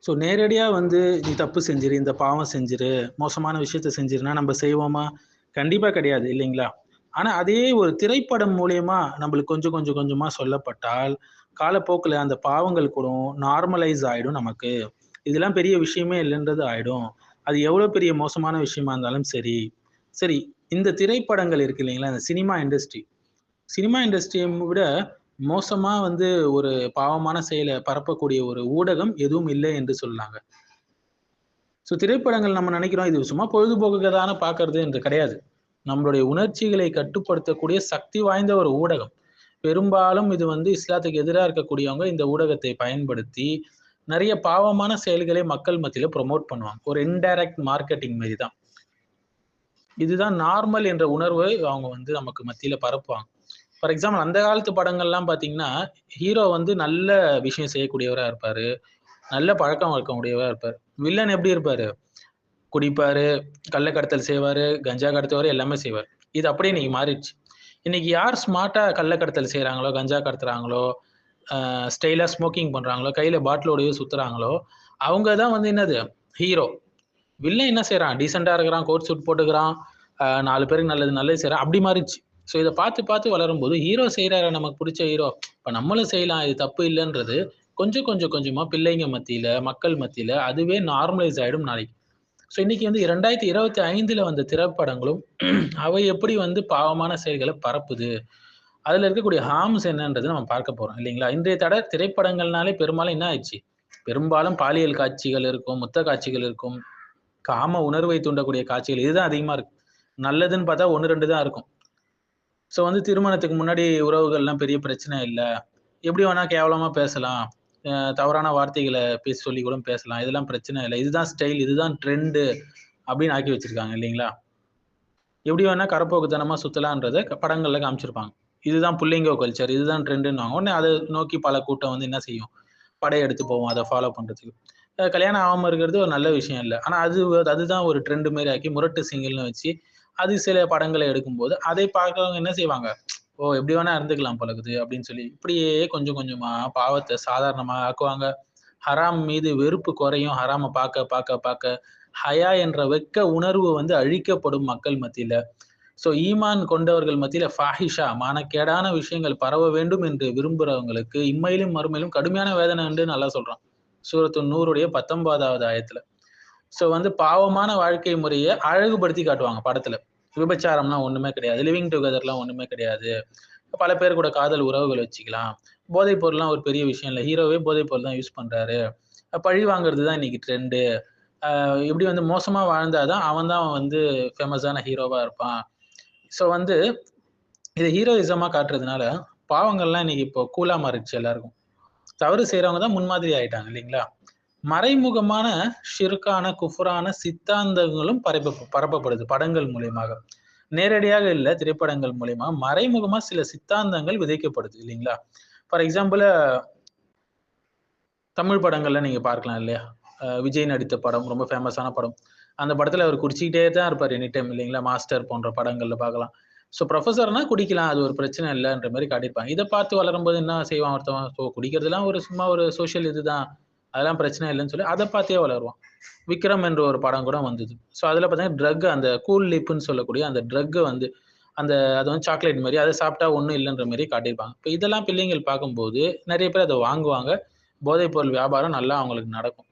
So நேரடியா வந்து நீ தப்பு செஞ்சிரு, இந்த பாவம் செஞ்சிரு, மோசமான விஷயத்த செஞ்சிருன்னா நம்ம செய்வோமா? கண்டிப்பா கிடையாது இல்லைங்களா? ஆனா அதே ஒரு திரைப்படம் மூலியமா நம்மளுக்கு கொஞ்சம் கொஞ்சம் கொஞ்சமா சொல்லப்பட்டால், காலப்போக்குல அந்த பாவங்கள் கூட நார்மலைஸ் ஆயிடும் நமக்கு. இதெல்லாம் பெரிய விஷயமே இல்லன்றது ஆயிடும். அது எவ்வளோ பெரிய மோசமான விஷயமா இருந்தாலும் சரி. சரி, இந்த திரைப்படங்கள் இருக்கு இல்லைங்களா? இந்த சினிமா இண்டஸ்ட்ரி. சினிமா இண்டஸ்ட்ரிய விட மோசமா வந்து ஒரு பாவமான செயல பரப்பக்கூடிய ஒரு ஊடகம் எதுவும் இல்லை என்று சொல்லலாங்க. ஸோ திரைப்படங்கள் நம்ம நினைக்கிறோம், இது சும்மா பொழுதுபோக்குக்கு தான பார்க்கறது என்று கிடையாது. நம்மளுடைய உணர்ச்சிகளை கட்டுப்படுத்தக்கூடிய சக்தி வாய்ந்த ஒரு ஊடகம். பெரும்பாலும் இது வந்து இஸ்லாத்துக்கு எதிரா இருக்கக்கூடியவங்க இந்த ஊடகத்தை பயன்படுத்தி, நெறைய பாவமான செயல்களை மக்கள் மத்தியில புரமோட் பண்ணுவாங்க. ஒரு இன்டைரக்ட் மார்க்கெட்டிங் மாரி தான். இதுதான் நார்மல் என்ற உணர்வை அவங்க வந்து நமக்கு மத்தியில பரப்புவாங்க. ஃபார் எக்ஸாம்பிள் அந்த காலத்து படங்கள்லாம் பார்த்தீங்கன்னா, ஹீரோ வந்து நல்ல விஷயம் செய்யக்கூடியவரா இருப்பாரு. நல்ல பழக்கவழக்கம் உடையவரா இருப்பாரு. வில்லன் எப்படி இருப்பாரு? குடிப்பாரு, கள்ள கடத்தல் செய்வாரு, கஞ்சா கடத்துவாரு, எல்லாமே செய்வாரு. இது அப்படியே இன்னைக்கு மாறிடுச்சு. இன்னைக்கு யார் ஸ்மார்ட்டா கள்ள கடத்தல் செய்றாங்களோ, கஞ்சா கடத்துறாங்களோ, ஸ்டைலா ஸ்மோக்கிங் பண்றாங்களோ, கையில பாட்டிலோடயே சுத்துறாங்களோ, அவங்க தான் வந்து என்னது? ஹீரோ. வில்லன் என்ன செய்றான்? டீசென்ட்டா இருக்கிறான், கோட் சூட் போட்டுக்கிறான், 4 பேருக்கு நல்லது செய்றான். அப்படி மாறிடுச்சு. ஸோ இத பார்த்து பார்த்து வளரும்போது, ஹீரோ செய்றாரே நமக்கு புடிச்ச ஹீரோ, இப்ப நம்மளும் செய்யலாம். இது தப்பு இல்லன்றது, கொஞ்சம் கொஞ்சமா பிள்ளைங்க மத்தியில, மக்கள் மத்தியில அதுவே நார்மலைஸ் ஆயிடும் நாளைக்கு. ஸோ இன்னைக்கு வந்து 2025ல வந்த திரைப்படங்களும், அவை எப்படி வந்து பாவமான செயல்கள பரப்புது? அதுல இருக்கக்கூடிய ஹார்ம்ஸ் என்னன்றத நம்ம பார்க்க போறோம் இல்லைங்களா? இன்றைய திரைப்படங்கள்னாலே பெரும்பாலும் என்ன ஆயிடுச்சு? பெரும்பாலும் பாலியல் காட்சிகள் இருக்கும், முத்த காட்சிகள் இருக்கும், காம உணர்வை தூண்டக்கூடிய காட்சிகள் இதுதான் அதிகமா இருக்கு. நல்லதுன்னு பார்த்தா 1, 2 தான் இருக்கும். ஸோ வந்து திருமணத்துக்கு முன்னாடி உறவுகள்லாம் பெரிய பிரச்சனை இல்ல. எப்படி வேணா கேவலமா பேசலாம். தவறான வார்த்தைகள பேசி சொல்லி கூட பேசலாம். இதெல்லாம் பிரச்சனை இல்ல. இதுதான் ஸ்டைல், இதுதான் ட்ரெண்டு அப்படின்னு ஆக்கி வச்சிருக்காங்க இல்லைங்களா? எப்படி வேணா கரப்போக்குத்தனமா சுத்தலான்றத படங்கள்ல காமிச்சிருப்பாங்க. இதுதான் புல்லிங்கோ கல்ச்சர், இதுதான் ட்ரெண்டுன்னுவாங்க. உடனே அத நோக்கி பல கூட்டம் வந்து என்ன செய்யும்? படையெடுத்து போவும் அத ஃபாலோ பண்றதுக்கு. கல்யாணம் ஆகாம இருக்கிறது ஒரு நல்ல விஷயம் இல்ல. ஆனா அதுதான் ஒரு ட்ரெண்ட் மாரி ஆக்கி முரட்டு சிங்கிள்னு வச்சு, அது சில படங்கள எடுக்கும்போது, அதை பார்க்கிறவங்க என்ன செய்வாங்க? ஓ! எப்படி வேணா இருந்துக்கலாம் போல இருக்குது அப்படின்னு சொல்லி, இப்படியே கொஞ்சம் கொஞ்சமா பாவத்த சாதாரணமா ஆக்குவாங்க. ஹராம் மீது வெறுப்பு குறையும். ஹராம பாக்க, பாக்க, பாக்க ஹயா என்ற வெட்க உணர்வு வந்து அழிக்கப்படும் மக்கள் மத்தியில. ஸோ ஈமான் கொண்டவர்கள் மத்தியில ஃபாஹிஷா மானக்கேடான விஷயங்கள் பரவ வேண்டும் என்று விரும்புறவங்களுக்கு இம்மையிலும் மறுமையிலும் கடுமையான வேதனை உண்டுன்னு அல்லாஹ் சொல்றான். சூரத்து நூருடைய 19வது ஆயத்துல. ஸோ வந்து பாவமான வாழ்க்கை முறைய அழகுபடுத்தி காட்டுவாங்க படத்துல. விபச்சாரம்லாம் ஒண்ணுமே கிடையாது. லிவிங் டுகெதர்லாம் ஒண்ணுமே கிடையாது. பல பேர் கூட காதல் உறவுகள் வச்சுக்கலாம். போதைப் பொருள்லாம் ஒரு பெரிய விஷயம் இல்ல. ஹீரோவே போதைப் பொருள் தான் யூஸ் பண்றாரு. பழி வாங்குறது தான் இன்னைக்கு ட்ரெண்டு. எப்படி வந்து மோசமா வாழ்ந்தா தான் அவன் தான் வந்து ஃபேமஸான ஹீரோவா இருப்பான். ஸோ வந்து இத ஹீரோயிசமா காட்டுறதுனால, பாவங்கள்லாம் இன்னைக்கு இப்போ கூலா மாறிடுச்சு எல்லாருக்கும். தவறு செய்றவங்க தான் முன்மாதிரி ஆயிட்டாங்க இல்லைங்களா? மறைமுகமான ஷிர்கான, குஃப்ரான சித்தாந்தங்களும் பரப்பப்படுது படங்கள் மூலியமாக. நேரடியாக இல்ல, திரைப்படங்கள் மூலியமா மறைமுகமா சில சித்தாந்தங்கள் விதைக்கப்படுது இல்லைங்களா? ஃபார் எக்ஸாம்பிள் தமிழ் படங்கள்ல நீங்க பார்க்கலாம் இல்லையா? விஜய் நடித்த படம் ரொம்ப ஃபேமஸான படம். அந்த படத்துல அவரு குடிச்சுக்கிட்டே தான் இருப்பாரு எனி டைம் இல்லைங்களா? மாஸ்டர் போன்ற படங்கள்ல பார்க்கலாம். ஸோ புரொஃபசர்னா குடிக்கலாம். அது ஒரு பிரச்சனை இல்லன்ற மாரி காட்டியிருப்பாங்க. இத பார்த்து வளரும்போது என்ன செய்வான் ஒருத்தவன்? குடிக்கிறதெல்லாம் ஒரு சும்மா ஒரு சோசியல் இதுதான். அதெல்லாம் பிரச்சனை இல்லன்னு சொல்லி அத பார்த்தே வளருவான். விக்ரம் என்ற ஒரு படம் கூட வந்தது. ஸோ அதுல பார்த்தீங்கன்னா, அந்த கூல் லிப்ன்னு சொல்லக்கூடிய அந்த ட்ரக்க வந்து அது வந்து சாக்லேட் மாரி. அத சாப்பிட்டா ஒண்ணும் இல்லன்ற மாரி காட்டியிருப்பாங்க. இப்ப இதெல்லாம் பிள்ளைங்கள் பார்க்கும்போது, நெறைய பேர் அத வாங்குவாங்க. போதைப் பொருள் வியாபாரம் நல்லா அவங்களுக்கு நடக்கும்.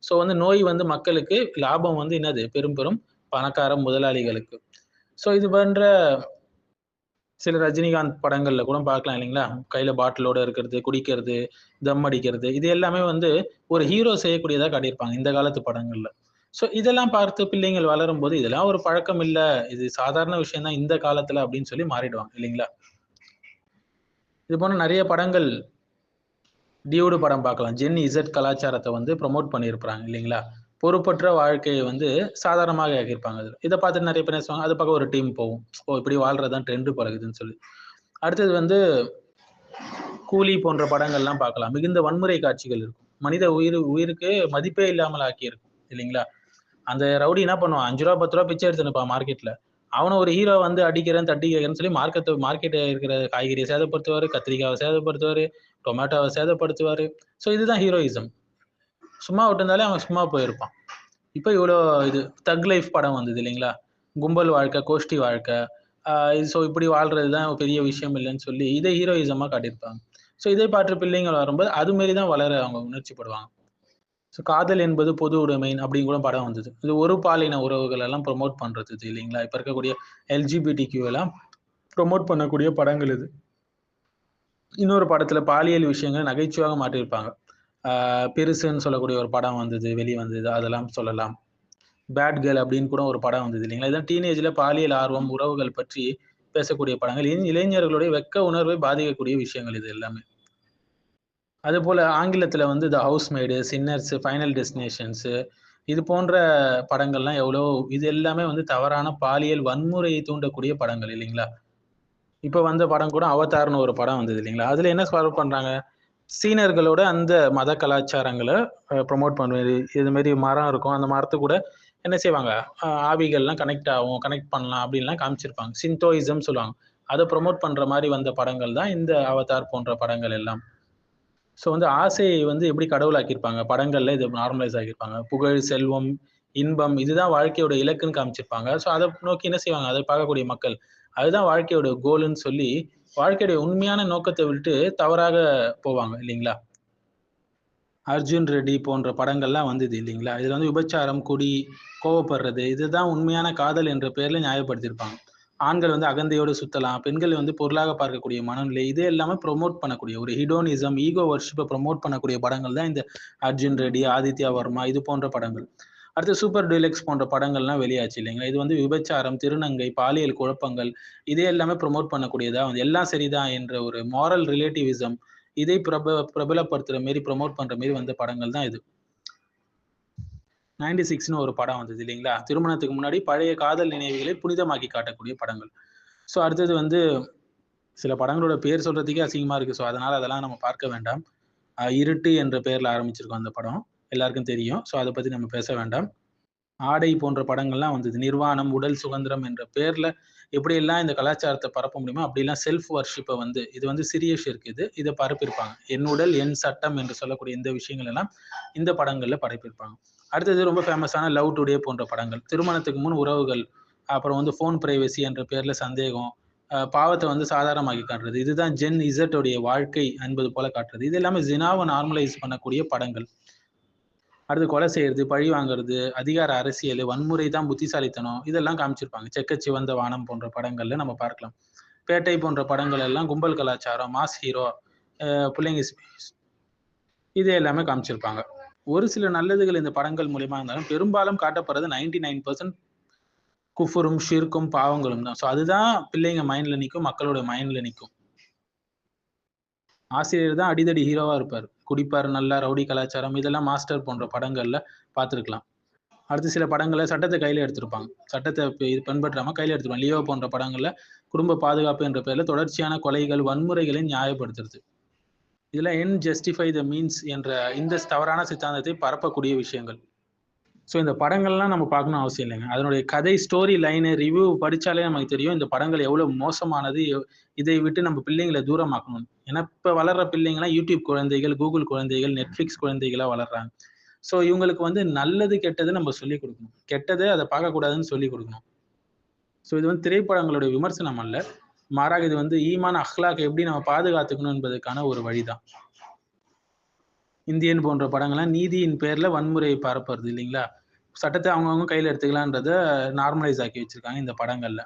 ஸோ வந்து நோய் வந்து மக்களுக்கு, லாபம் வந்து என்னது? பெரும் பெரும் பணக்கார முதலாளிகளுக்கு. ஸோ இது போன்ற சில ரஜினிகாந்த் படங்கள்ல கூட பார்க்கலாம் இல்லைங்களா? கையில பாட்டிலோட இருக்கிறது, குடிக்கிறது, தம் அடிக்கிறது, இது எல்லாமே வந்து ஒரு ஹீரோ செய்யக்கூடியதா காட்டியிருப்பாங்க, இந்த காலத்து படங்கள்ல. ஸோ இதெல்லாம் பார்த்து பிள்ளைங்கள் வளரும்போது, இதெல்லாம் ஒரு பழக்கம் இல்ல. இது சாதாரண விஷயம் தான் இந்த காலத்துல அப்படின்னு சொல்லி மாறிடுவாங்க இல்லைங்களா? இது போன நெறைய படங்கள் டியூடு படம் பார்க்கலாம். ஜென் இசட் கலாச்சாரத்த வந்து ப்ரமோட் பண்ணியிருப்பாங்க இல்லைங்களா? பொறுப்பற்ற வாழ்க்கைய வந்து சாதாரணமாக ஆக்கியிருப்பாங்க அதுல. இத பார்த்துட்டு நெறைய பேர் என்ன செய்வாங்க, அது பக்கம் ஒரு டீம் போகும். ஓ! இப்படி வாழ்றது தான் ட்ரெண்ட் போல இருக்குதுன்னு சொல்லி. அடுத்தது வந்து கூலி போன்ற படங்கள்லாம் பார்க்கலாம். மிகுந்த வன்முறை காட்சிகள் இருக்கும். மனித உயிருக்கு மதிப்பே இல்லாமல் ஆக்கியிருக்கும் இல்லைங்களா? அந்த ரவுடி என்ன பண்ணுவான்? ரூ. 5 ரூ. 10 பிச்சை எடுத்துன்னு இருப்பான் மார்க்கெட்ல. அவன ஒரு ஹீரோ வந்து அடிக்கிறேன், தட்டி கேட்கிறேன்னு சொல்லி மார்க்கெட்ல இருக்கிற காய்கறிய சேதப்படுத்துவாரு, கத்திரிக்காவ சேதப்படுத்துவாரு, டொமேட்டோவ சேதப்படுத்துவாரு. ஸோ இதுதான் ஹீரோயிசம். சும்மா விட்டுருந்தாலே அவன் சும்மா போயிருப்பான். இப்போ இவ்வளோ இது தக் லைஃப் படம் வந்தது இல்லைங்களா? கும்பல் வாழ்க்கை, கோஷ்டி வாழ்க்கை. ஸோ இப்படி வாழ்றது தான் பெரிய விஷயம் இல்லைன்னு சொல்லி இதை ஹீரோயிசமா காட்டியிருப்பாங்க. ஸோ இதை பார்த்து பிள்ளைங்கள் வரும்போது அது மாரி தான் வளர அவங்க உணர்ச்சிப்படுவாங்க. ஸோ காதல் என்பது பொது உடைமை அப்படின்னு கூட படம் வந்தது. இது ஒரு பாலின உறவுகள் எல்லாம் ப்ரொமோட் பண்றது இது இல்லைங்களா? இப்ப இருக்கக்கூடிய எல்ஜிபிடிக்யூ எல்லாம் ப்ரொமோட் பண்ணக்கூடிய படங்கள் இது. இன்னொரு படத்துல பாலியல் விஷயங்களை நகைச்சுவையாக மாற்றியிருப்பாங்க. பெருசுன்னு சொல்லக்கூடிய ஒரு படம் வந்தது, வெளியே வந்தது, அதெல்லாம் சொல்லலாம். பேட் கேர்ள் அப்படின்னு கூட ஒரு படம் வந்தது இல்லைங்களா? இதான் டீனேஜ்ல பாலியல் ஆர்வம், உறவுகள் பற்றி பேசக்கூடிய படங்கள். இளைஞர்களுடைய வெட்க உணர்வை பாதிக்கக்கூடிய விஷயங்கள் இது எல்லாமே. அதுபோல ஆங்கிலத்துல வந்து த ஹவுஸ்மெய்டு, சின்னர்ஸ், ஃபைனல் டெஸ்டினேஷன்ஸ் இது போன்ற படங்கள்லாம் எவ்வளோ இது எல்லாமே வந்து தவறான பாலியல் வன்முறையை தூண்டக்கூடிய படங்கள் இல்லைங்களா? இப்ப வந்த படம் கூட அவதார்ன்னு ஒரு படம் வந்தது இல்லைங்களா? அதுல என்ன ஃபாலோ பண்றாங்க? சீனர்களோட அந்த மத கலாச்சாரங்கள ப்ரமோட் பண்ணுவது. இது மாரி மரம் இருக்கும். அந்த மரத்து கூட என்ன செய்வாங்க? ஆவிகள்லாம் கனெக்ட் ஆகும், கனெக்ட் பண்ணலாம் அப்படின்லாம் காமிச்சிருப்பாங்க. சின்டோயிசம் சொல்லுவாங்க. அத ப்ரமோட் பண்ற மாரி வந்த படங்கள் தான் இந்த அவதார் போன்ற படங்கள் எல்லாம். ஸோ வந்து ஆசையை வந்து எப்படி கடவுளாக்கியிருப்பாங்க. படங்கள்ல இத நார்மலைஸ் ஆக்கியிருப்பாங்க. புகழ், செல்வம், இன்பம் இதுதான் வாழ்க்கையோட இலக்குன்னு காமிச்சிருப்பாங்க. ஸோ அத நோக்கி என்ன செய்வாங்க? அத பார்க்கக்கூடிய மக்கள். அதுதான் வாழ்க்கையோட கோல்ன்னு சொல்லி, வாழ்க்கையுடைய உண்மையான நோக்கத்த விட்டு தவறாக போவாங்க இல்லைங்களா? அர்ஜுன் ரெட்டி போன்ற படங்கள்லாம் வந்தது இல்லைங்களா? இதுல வந்து விபச்சாரம், குடி, கோவப்படுறது இதுதான் உண்மையான காதல் என்ற பெயர்ல நியாயப்படுத்தியிருப்பாங்க. ஆண்கள் வந்து அகந்தையோடு சுத்தலாம். பெண்கள் வந்து பொருளாக பார்க்கக்கூடிய மனநிலை. இது எல்லாமே ப்ரமோட் பண்ணக்கூடிய ஒரு ஹிடோனிசம், ஈகோ வொர்ஷிப்ப ப்ரமோட் பண்ணக்கூடிய படங்கள் தான் இந்த அர்ஜுன் ரெட்டி, ஆதித்யா வர்மா இது போன்ற படங்கள். அடுத்து சூப்பர் டீலக்ஸ் போன்ற படங்கள்லாம் வெளியாச்சு இல்லைங்களா? இது வந்து விபச்சாரம், திருநங்கை, பாலியல் குழப்பங்கள் இதே எல்லாமே ப்ரமோட் பண்ணக்கூடியதா வந்து எல்லாம் சரிதான் என்ற ஒரு மாரல் ரிலேட்டிவிசம் இதை பிரபலப்படுத்துற மாரி ப்ரமோட் பண்ற மாரி வந்த படங்கள் தான் இது. 96ன்னு ஒரு படம் வந்தது இல்லைங்களா? திருமணத்துக்கு முன்னாடி பழைய காதல் நினைவுகளை புனிதமாக்கி காட்டக்கூடிய படங்கள். ஸோ அடுத்தது வந்து சில படங்களோட பேர் சொல்றதுக்கே அசிங்கமா இருக்கு. ஸோ அதனால அதெல்லாம் நம்ம பார்க்க வேண்டாம். இருட்டு என்ற பெயர்ல ஆரம்பிச்சிருக்கும் அந்த படம். எல்லாருக்கும் தெரியும். ஸோ அத பத்தி நம்ம பேச வேண்டாம். ஆடை போன்ற படங்கள்லாம் வந்தது. நிர்வாணம், உடல் சுதந்திரம் என்ற பேர்ல எப்படியெல்லாம் இந்த கலாச்சாரத்த பரப்ப முடியுமோ, அப்படியெல்லாம் செல்ஃப் வொர்ஷிப்ப வந்து இது வந்து சிறிய ஷிர்க் இது. இத பரப்பியிருப்பாங்க. என் உடல், என் சட்டம் என்று சொல்லக்கூடிய இந்த விஷயங்கள் எல்லாம் இந்த படங்கள்ல பரப்பியிருப்பாங்க. அடுத்தது ரொம்ப ஃபேமஸான லவ் டுடே போன்ற படங்கள். திருமணத்துக்கு முன் உறவுகள், அப்புறம் வந்து ஃபோன் பிரைவசி என்ற பேர்ல சந்தேகம், பாவத்த வந்து சாதாரணமாக்கி காட்டுறது. இதுதான் ஜென் இசட் உடைய வாழ்க்கை என்பது போல காட்டுறது. இது எல்லாமே ஜினாவ நார்மலைஸ் பண்ணக்கூடிய படங்கள். அடுத்து கொலை செய்யறது, பழி வாங்குறது, அதிகார அரசியல், வன்முறை தான் புத்திசாலித்தனம் இதெல்லாம் காமிச்சிருப்பாங்க. செக்க சிவந்த வானம் போன்ற படங்கள்ல நம்ம பார்க்கலாம். பேட்டை போன்ற படங்கள் எல்லாம் கும்பல் கலாச்சாரம், மாஸ் ஹீரோ, புள்ளைங்க இது எல்லாமே காமிச்சிருப்பாங்க. ஒரு சில நல்லதுகள் இந்த படங்கள் மூலியமா இருந்தாலும், பெரும்பாலும் காட்டப்படுறது 99% குஃபுரும், ஷிர்க்கும், பாவங்களும் தான். ஸோ அதுதான் பிள்ளைங்க மைண்ட்ல நிக்கும், மக்களோட மைண்ட்ல நிக்கும். ஆசிரியர் தான் அடிதடி ஹீரோவா இருப்பாரு. குடிப்பார், நல்லா ரவுடி கலாச்சாரம் இதெல்லாம் மாஸ்டர் போன்ற படங்கள்ல பார்த்திருக்கலாம். அடுத்து சில படங்கள்ல சட்டத்த கையில எடுத்திருப்பாங்க. சட்டத்த இது பின்பற்றாம கையில எடுத்துருப்பாங்க. லியோ போன்ற படங்கள்ல குடும்ப பாதுகாப்பு என்ற பெயர்ல தொடர்ச்சியான கொலைகள், வன்முறைகளை நியாயப்படுத்துறது. இதுல எண்ட் ஜஸ்டிஃபை த மீன்ஸ் என்ற இந்த தவறான சித்தாந்தத்தை பரப்பக்கூடிய விஷயங்கள். ஸோ இந்த படங்கள்லாம் நம்ம பார்க்கணும்னு அவசியம் இல்லைங்க. அதனுடைய கதை, ஸ்டோரி லைனு, ரிவ்யூ படிச்சாலே நமக்கு தெரியும். இந்த படங்கள் எவ்வளவு மோசமானது. இதை விட்டு நம்ம பிள்ளைங்கள தூரமாக்கணும். ஏன்னா இப்ப வளர்ற பிள்ளைங்கலாம் YouTube குழந்தைகள், Google குழந்தைகள், Netflix குழந்தைகளா வளர்றாங்க. ஸோ இவங்களுக்கு வந்து நல்லது, கெட்டது நம்ம சொல்லிக் குடுக்கணும். கெட்டது அத பார்க்கக்கூடாதுன்னு சொல்லிக் குடுக்கணும். ஸோ இது வந்து திரைப்படங்களுடைய விமர்சனம் அல்ல. மாறாக இது வந்து ஈமான், அஹ்லாக் எப்படி நம்ம பாதுகாத்துக்கணும் என்பதற்கான ஒரு வழிதான். இந்தியன் போன்ற படங்கள்லாம் நீதியின் பேர்ல வன்முறையை பரப்புறது இல்லைங்களா? சட்டத்த அவங்கவங்க கையில எடுத்துக்கலான்றத நார்மலைஸ் ஆக்கி வச்சிருக்காங்க இந்த படங்கள்ல.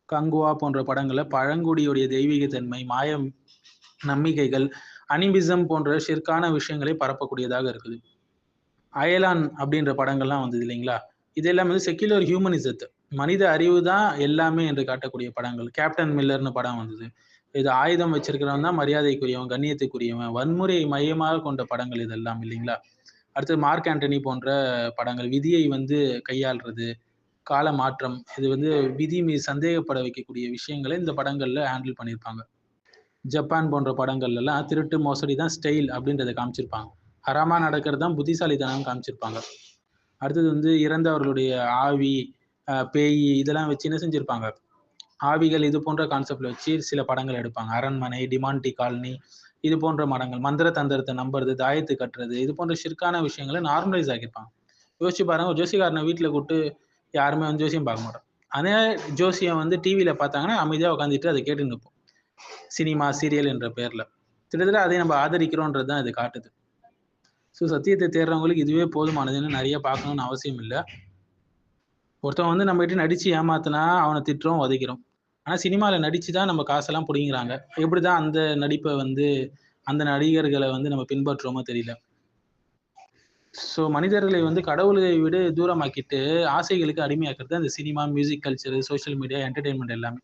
கங்குவா போன்ற படங்கள்ல பழங்குடியுடைய தெய்வீக தன்மை, மாயம் நம்பிக்கைகள், அனிமிசம் போன்ற ஷிர்கான விஷயங்களை பரப்பக்கூடியதாக இருக்குது. அயலான் அப்படின்ற படங்கள்லாம் வந்தது இல்லைங்களா? இது எல்லாமே வந்து செக்யுலர் ஹியூமனிசத்த மனித அறிவு தான் எல்லாமே என்று காட்டக்கூடிய படங்கள். கேப்டன் மில்லர்ன்னு படம் வந்தது. இது ஆயுதம் வச்சிருக்கிறவன் தான் மரியாதைக்குரியவன், கண்ணியத்துக்குரியவன். வன்முறையை மையமாக கொண்ட படங்கள் இதெல்லாம் இல்லைங்களா? அடுத்து மார்க் ஆண்டனி போன்ற படங்கள். விதியை வந்து கையாள்றது, கால மாற்றம். இது வந்து விதி மீது சந்தேகப்பட வைக்கக்கூடிய விஷயங்கள இந்த படங்கள்ல ஹேண்டில் பண்ணியிருப்பாங்க. ஜப்பான் போன்ற படங்கள்லலாம் திருட்டு, மோசடி தான் ஸ்டைல் அப்படின்றத காமிச்சிருப்பாங்க. ஹராமா நடக்கிறது தான் புத்திசாலித்தனம்னு காமிச்சிருப்பாங்க. அடுத்தது வந்து இறந்தவர்களுடைய ஆவி, பேயி இதெல்லாம் வச்சு என்ன செஞ்சிருப்பாங்க? ஆவிகள் இது போன்ற கான்செப்ட்ல வச்சு சில படங்கள் எடுப்பாங்க. அரண்மனை, டிமாண்டி காலனி இது போன்ற மடங்கள், மந்திர தந்திரத்தை நம்புறது, தாயத்து கட்டுறது, இது போன்ற ஷிர்கான விஷயங்களை நார்மலைஸ் ஆக்கியிருப்பாங்க. யோசிச்சு பாருங்க, ஒரு ஜோசியக்காரனை வீட்டுல கூப்பிட்டு யாருமே வந்து ஜோசியம் பார்க்க மாட்டோம். அதே ஜோசியம் வந்து டிவியில பார்த்தாங்கன்னா அமைதியா உட்காந்துட்டு அதை கேட்டு நிற்போம். சினிமா, சீரியல் என்ற பெயர்ல. கிட்டத்தட்ட அதை நம்ம ஆதரிக்கிறோன்றது தான் இது காட்டுது. ஸோ சத்தியத்தை தேடுறவங்களுக்கு இதுவே போதுமானதுன்னு நிறைய பார்க்கணும்னு அவசியம் இல்லை. ஒருத்தவன் வந்து நம்ம கிட்ட நடிச்சு ஏமாத்தினா அவனை திட்டுறோம், உதைக்கிறோம். ஆனா சினிமாவில் நடிச்சு தான் நம்ம காசெல்லாம் பிடிங்கிறாங்க. எப்படிதான் அந்த நடிப்பை வந்து அந்த நடிகர்களை வந்து நம்ம பின்பற்றுறோமோ தெரியல. ஸோ மனிதர்களை வந்து கடவுளை விட தூரமாக்கிட்டு ஆசைகளுக்கு அடிமையாக்குறது அந்த cinema, music culture, social media, entertainment எல்லாமே.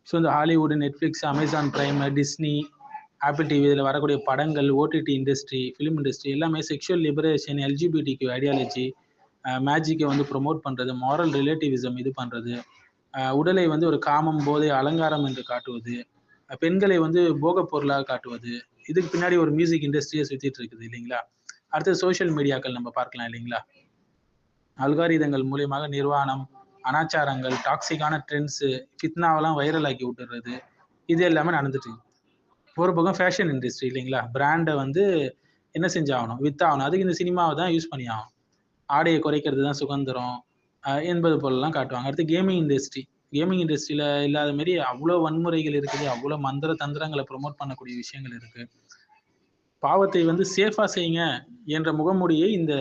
ஸோ இந்த Hollywood, Netflix, Amazon prime, Disney, apple TV இதில் வரக்கூடிய படங்கள், ஓடிடி இண்டஸ்ட்ரி, ஃபிலிம் இண்டஸ்ட்ரி எல்லாமே செக்ஷுவல் லிபரேஷன், எல்ஜிபிடிக்கு ஐடியாலஜி, மேஜிக்கை வந்து ப்ரொமோட் பண்ணுறது, மாரல் ரிலேட்டிவிசம் இது பண்ணுறது, உடலை வந்து ஒரு காமம், போதை, அலங்காரம் என்று காட்டுவது, பெண்களை வந்து போகப் பொருளாக காட்டுவது, இதுக்கு பின்னாடி ஒரு மியூசிக் இண்டஸ்ட்ரியை சுற்றிட்டு இருக்குது இல்லைங்களா. அடுத்தது சோஷியல் மீடியாக்கள் நம்ம பார்க்கலாம் இல்லைங்களா. அல்காரிதங்கள் மூலியமாக நிர்வாணம், அனாச்சாரங்கள், டாக்ஸிக்கான ட்ரெண்ட்ஸு, ஃபித்னாவெல்லாம் வைரல் ஆக்கி விட்டுறது, இது எல்லாமே நடந்துட்டு இருக்கு. ஒரு பக்கம் ஃபேஷன் இண்டஸ்ட்ரி இல்லைங்களா, பிராண்டை வந்து என்ன செஞ்சாகணும், வித்தாகணும். அதுக்கு இந்த சினிமாவை தான் யூஸ் பண்ணி ஆகணும். ஆடையை குறைக்கிறது தான் சுதந்திரம் என்பது போலலாம் காட்டுவாங்க. அடுத்து கேமிங் இண்டஸ்ட்ரி. கேமிங் இண்டஸ்ட்ரியில் இல்லாத மாரி அவ்வளோ வன்முறைகள் இருக்குது, அவ்வளோ மந்திர தந்திரங்களை ப்ரொமோட் பண்ணக்கூடிய விஷயங்கள் இருக்குது. பாவத்தை வந்து சேஃபாக செய்யுங்க என்ற முகமூடியை இந்த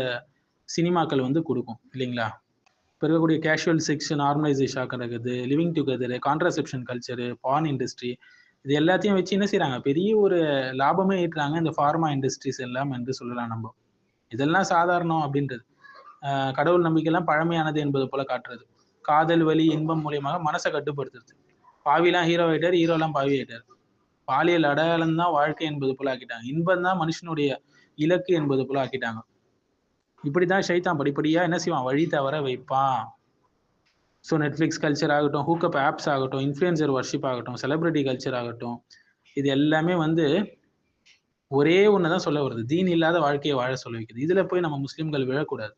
சினிமாக்கள் வந்து கொடுக்கும் இல்லைங்களா. இப்போ இருக்கக்கூடிய கேஷுவல் செக்ஸ் நார்மலைசேஷன் ஆகிறது, லிவிங் டுகெதர், கான்ட்ராசெப்ஷன் கல்ச்சரு, பான் இண்டஸ்ட்ரி, இது எல்லாத்தையும் வச்சு என்ன செய்கிறாங்க, பெரிய ஒரு லாபமே ஈட்டுறாங்க இந்த ஃபார்மா இண்டஸ்ட்ரீஸ் எல்லாம் என்று சொல்லலாம் நம்ம. இதெல்லாம் சாதாரணம் அப்படின்றது. கடவுள் நம்பிக்கையெல்லாம் பழமையானது என்பது போல காட்டுறது. காதல், வலி, இன்பம் மூலியமாக மனசை கட்டுப்படுத்துறது. பாவிலாம் ஹீரோ ஆயிட்டார், ஹீரோலாம் பாவி ஆயிட்டார். பாலியல் அடையாளம் தான் வாழ்க்கை என்பது போல ஆக்கிட்டாங்க. இன்பம் தான் மனுஷனுடைய இலக்கு என்பது போல ஆக்கிட்டாங்க. இப்படிதான் ஷைத்தான் படிப்படியா என்ன செய்வான், வழி தவற வைப்பான். ஸோ நெட்ஃப்ளிக்ஸ் கல்ச்சர் ஆகட்டும், ஹூக்கப் ஆப்ஸ் ஆகட்டும், இன்ஃப்ளூயன்சர் வர்ஷிப் ஆகட்டும், செலிபிரிட்டி கல்ச்சர் ஆகட்டும், இது எல்லாமே வந்து ஒரே ஒன்று தான் சொல்ல வருது, தீன் இல்லாத வாழ்க்கையை வாழ சொல்ல வைக்குது. இதில் போய் நம்ம முஸ்லீம்கள் விழக்கூடாது.